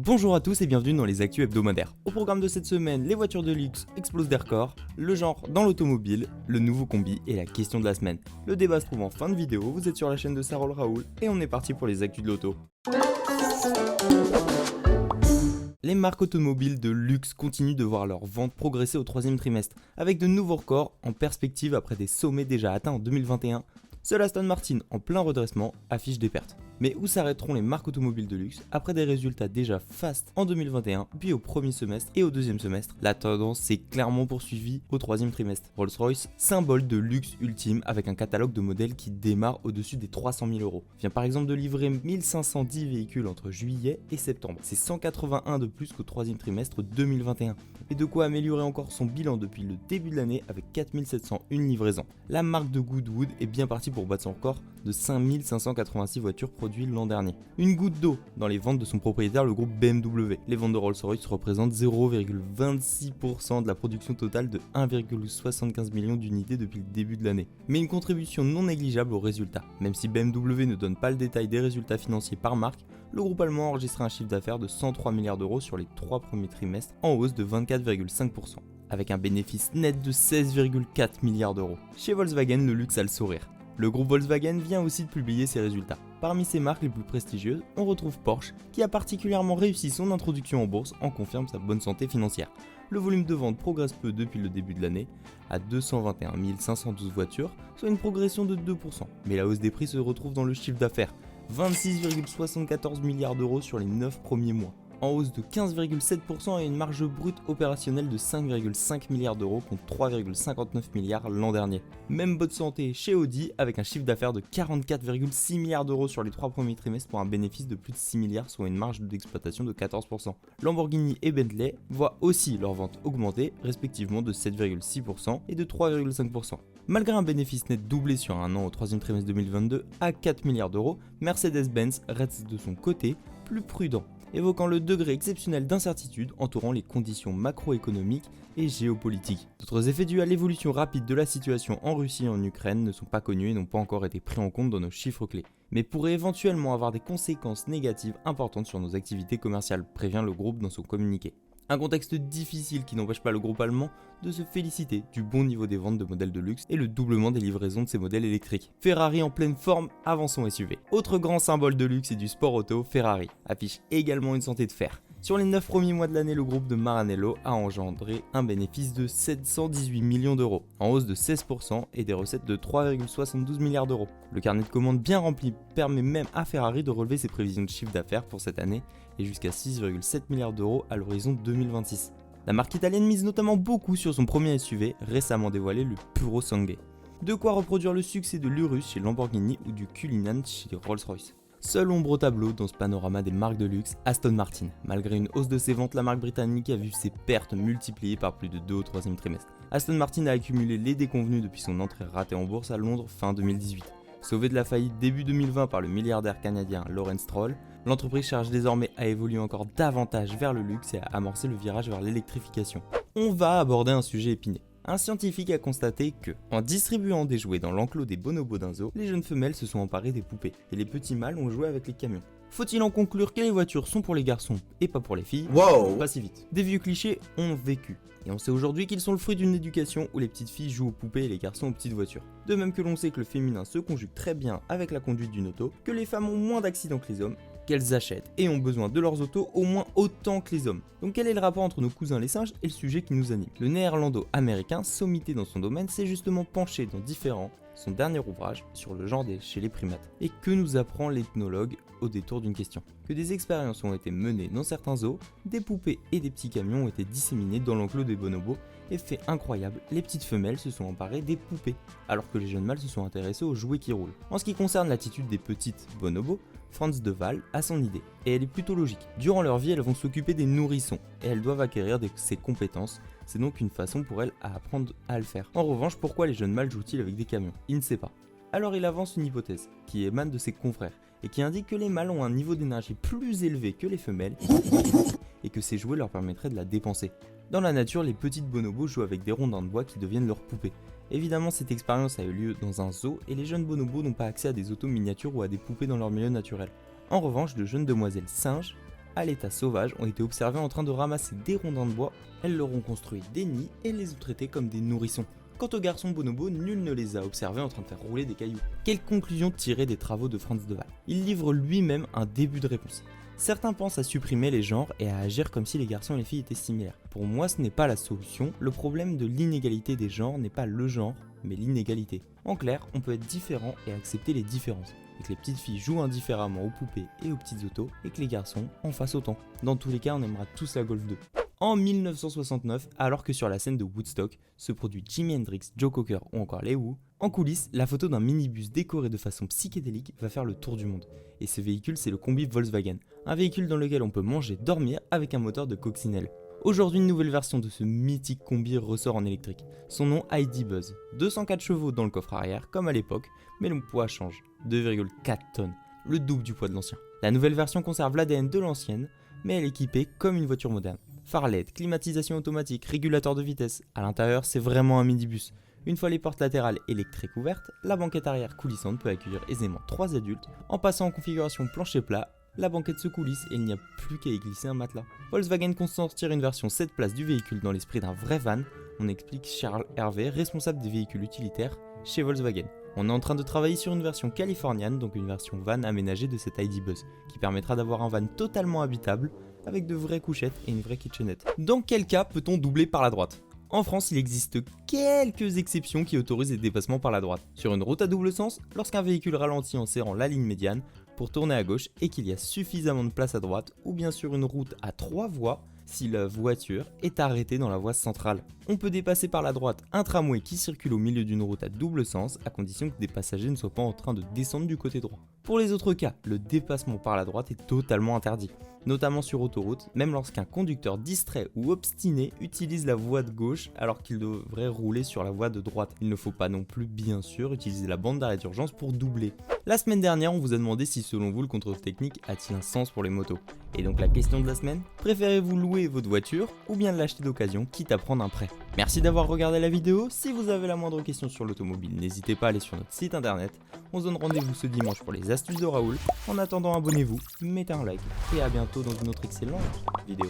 Bonjour à tous et bienvenue dans les actus hebdomadaires. Au programme de cette semaine, les voitures de luxe explosent des records, le genre dans l'automobile, le nouveau combi et la question de la semaine. Le débat se trouve en fin de vidéo, vous êtes sur la chaîne de Sarol Raoul et on est parti pour les actus de l'auto. Les marques automobiles de luxe continuent de voir leurs ventes progresser au troisième trimestre, avec de nouveaux records en perspective après des sommets déjà atteints en 2021. Seul Aston Martin, en plein redressement, affiche des pertes. Mais où s'arrêteront les marques automobiles de luxe après des résultats déjà fastes en 2021, puis au premier semestre et au deuxième semestre? La tendance s'est clairement poursuivie au troisième trimestre. Rolls-Royce, symbole de luxe ultime avec un catalogue de modèles qui démarre au-dessus des 300 000 euros, vient par exemple de livrer 1510 véhicules entre juillet et septembre. C'est 181 de plus qu'au troisième trimestre 2021. Et de quoi améliorer encore son bilan depuis le début de l'année avec 4701 livraisons. La marque de Goodwood est bien partie pour battre son record de 5586 voitures produites l'an dernier. Une goutte d'eau dans les ventes de son propriétaire, le groupe BMW. Les ventes de Rolls-Royce représentent 0,26% de la production totale de 1,75 million d'unités depuis le début de l'année. Mais une contribution non négligeable aux résultats. Même si BMW ne donne pas le détail des résultats financiers par marque, le groupe allemand a enregistré un chiffre d'affaires de 103 milliards d'euros sur les 3 premiers trimestres, en hausse de 24,5%, avec un bénéfice net de 16,4 milliards d'euros. Chez Volkswagen, le luxe a le sourire. Le groupe Volkswagen vient aussi de publier ses résultats. Parmi ses marques les plus prestigieuses, on retrouve Porsche, qui a particulièrement réussi son introduction en bourse, en confirme sa bonne santé financière. Le volume de vente progresse peu depuis le début de l'année, à 221 512 voitures, soit une progression de 2%. Mais la hausse des prix se retrouve dans le chiffre d'affaires, 26,74 milliards d'euros sur les 9 premiers mois, en hausse de 15,7% et une marge brute opérationnelle de 5,5 milliards d'euros contre 3,59 milliards l'an dernier. Même bonne santé chez Audi avec un chiffre d'affaires de 44,6 milliards d'euros sur les 3 premiers trimestres pour un bénéfice de plus de 6 milliards, soit une marge d'exploitation de 14%. Lamborghini et Bentley voient aussi leurs ventes augmenter, respectivement de 7,6% et de 3,5%. Malgré un bénéfice net doublé sur un an au troisième trimestre 2022 à 4 milliards d'euros, Mercedes-Benz reste de son côté plus prudent, évoquant le degré exceptionnel d'incertitude entourant les conditions macroéconomiques et géopolitiques. D'autres effets dus à l'évolution rapide de la situation en Russie et en Ukraine ne sont pas connus et n'ont pas encore été pris en compte dans nos chiffres clés, mais pourraient éventuellement avoir des conséquences négatives importantes sur nos activités commerciales, prévient le groupe dans son communiqué. Un contexte difficile qui n'empêche pas le groupe allemand de se féliciter du bon niveau des ventes de modèles de luxe et le doublement des livraisons de ses modèles électriques. Ferrari en pleine forme avant son SUV. Autre grand symbole de luxe et du sport auto, Ferrari affiche également une santé de fer. Sur les 9 premiers mois de l'année, le groupe de Maranello a engendré un bénéfice de 718 millions d'euros, en hausse de 16% et des recettes de 3,72 milliards d'euros. Le carnet de commandes bien rempli permet même à Ferrari de relever ses prévisions de chiffre d'affaires pour cette année et jusqu'à 6,7 milliards d'euros à l'horizon 2026. La marque italienne mise notamment beaucoup sur son premier SUV, récemment dévoilé, le Puro Sangue. De quoi reproduire le succès de l'Urus chez Lamborghini ou du Cullinan chez Rolls-Royce. Seul ombre au tableau dans ce panorama des marques de luxe, Aston Martin. Malgré une hausse de ses ventes, la marque britannique a vu ses pertes multipliées par plus de 2 au troisième trimestre. Aston Martin a accumulé les déconvenus depuis son entrée ratée en bourse à Londres fin 2018. Sauvé de la faillite début 2020 par le milliardaire canadien Lawrence Stroll, l'entreprise cherche désormais à évoluer encore davantage vers le luxe et à amorcer le virage vers l'électrification. On va aborder un sujet épineux. Un scientifique a constaté que, en distribuant des jouets dans l'enclos des bonobos d'un zoo, les jeunes femelles se sont emparées des poupées et les petits mâles ont joué avec les camions. Faut-il en conclure que les voitures sont pour les garçons et pas pour les filles? Wow. Pas si vite. Des vieux clichés ont vécu. Et on sait aujourd'hui qu'ils sont le fruit d'une éducation où les petites filles jouent aux poupées et les garçons aux petites voitures. De même que l'on sait que le féminin se conjugue très bien avec la conduite d'une auto, que les femmes ont moins d'accidents que les hommes, qu'elles achètent et ont besoin de leurs autos au moins autant que les hommes. Donc quel est le rapport entre nos cousins les singes et le sujet qui nous anime? Le néerlando-américain, sommité dans son domaine, s'est justement penché dans son dernier ouvrage sur le genre chez les primates. Et que nous apprend l'ethnologue au détour d'une question? Que des expériences ont été menées dans certains zoos, des poupées et des petits camions ont été disséminés dans l'enclos des bonobos, et fait incroyable, les petites femelles se sont emparées des poupées, alors que les jeunes mâles se sont intéressés aux jouets qui roulent. En ce qui concerne l'attitude des petites bonobos, Franz de Waal a son idée, et elle est plutôt logique. Durant leur vie, elles vont s'occuper des nourrissons, et elles doivent acquérir ces compétences. C'est donc une façon pour elles à apprendre à le faire. En revanche, pourquoi les jeunes mâles jouent-ils avec des camions? Il ne sait pas. Alors il avance une hypothèse, qui émane de ses confrères, et qui indique que les mâles ont un niveau d'énergie plus élevé que les femelles, et que ces jouets leur permettraient de la dépenser. Dans la nature, les petites bonobos jouent avec des rondins de bois qui deviennent leurs poupées. Évidemment, cette expérience a eu lieu dans un zoo et les jeunes bonobos n'ont pas accès à des autos miniatures ou à des poupées dans leur milieu naturel. En revanche, de jeunes demoiselles singes à l'état sauvage ont été observées en train de ramasser des rondins de bois. Elles leur ont construit des nids et les ont traités comme des nourrissons. Quant aux garçons bonobos, nul ne les a observés en train de faire rouler des cailloux. Quelle conclusion tirer des travaux de Frans de Waal? Il livre lui-même un début de réponse. Certains pensent à supprimer les genres et à agir comme si les garçons et les filles étaient similaires. Pour moi, ce n'est pas la solution. Le problème de l'inégalité des genres n'est pas le genre, mais l'inégalité. En clair, on peut être différent et accepter les différences. Et que les petites filles jouent indifféremment aux poupées et aux petites autos, et que les garçons en fassent autant. Dans tous les cas, on aimera tous la Golf 2. En 1969, alors que sur la scène de Woodstock se produit Jimi Hendrix, Joe Cocker ou encore les Who, en coulisses, la photo d'un minibus décoré de façon psychédélique va faire le tour du monde. Et ce véhicule, c'est le combi Volkswagen, un véhicule dans lequel on peut manger, dormir avec un moteur de coccinelle. Aujourd'hui, une nouvelle version de ce mythique combi ressort en électrique. Son nom ID Buzz. 204 chevaux dans le coffre arrière, comme à l'époque, mais le poids change. 2,4 tonnes, le double du poids de l'ancien. La nouvelle version conserve l'ADN de l'ancienne, mais elle est équipée comme une voiture moderne. Phare LED, climatisation automatique, régulateur de vitesse. À l'intérieur, c'est vraiment un minibus. Une fois les portes latérales électriques ouvertes, la banquette arrière coulissante peut accueillir aisément 3 adultes. En passant en configuration plancher plat, la banquette se coulisse et il n'y a plus qu'à y glisser un matelas. Volkswagen compte sortir une version 7 places du véhicule dans l'esprit d'un vrai van, on explique Charles Hervé, responsable des véhicules utilitaires chez Volkswagen. On est en train de travailler sur une version californienne, donc une version van aménagée de cette ID Buzz, qui permettra d'avoir un van totalement habitable, avec de vraies couchettes et une vraie kitchenette. Dans quel cas peut-on doubler par la droite? En France, il existe quelques exceptions qui autorisent les dépassements par la droite. Sur une route à double sens, lorsqu'un véhicule ralentit en serrant la ligne médiane pour tourner à gauche et qu'il y a suffisamment de place à droite, ou bien sur une route à 3 voies, si la voiture est arrêtée dans la voie centrale. On peut dépasser par la droite un tramway qui circule au milieu d'une route à double sens, à condition que des passagers ne soient pas en train de descendre du côté droit. Pour les autres cas, le dépassement par la droite est totalement interdit, notamment sur autoroute, même lorsqu'un conducteur distrait ou obstiné utilise la voie de gauche alors qu'il devrait rouler sur la voie de droite. Il ne faut pas non plus, bien sûr, utiliser la bande d'arrêt d'urgence pour doubler. La semaine dernière, on vous a demandé si selon vous le contrôle technique a-t-il un sens pour les motos. Et donc la question de la semaine, préférez-vous louer votre voiture ou bien l'acheter d'occasion, quitte à prendre un prêt? Merci d'avoir regardé la vidéo. Si vous avez la moindre question sur l'automobile, n'hésitez pas à aller sur notre site internet. On se donne rendez-vous ce dimanche pour les astuces de Raoul. En attendant, abonnez-vous, mettez un like et à bientôt dans une autre excellente vidéo.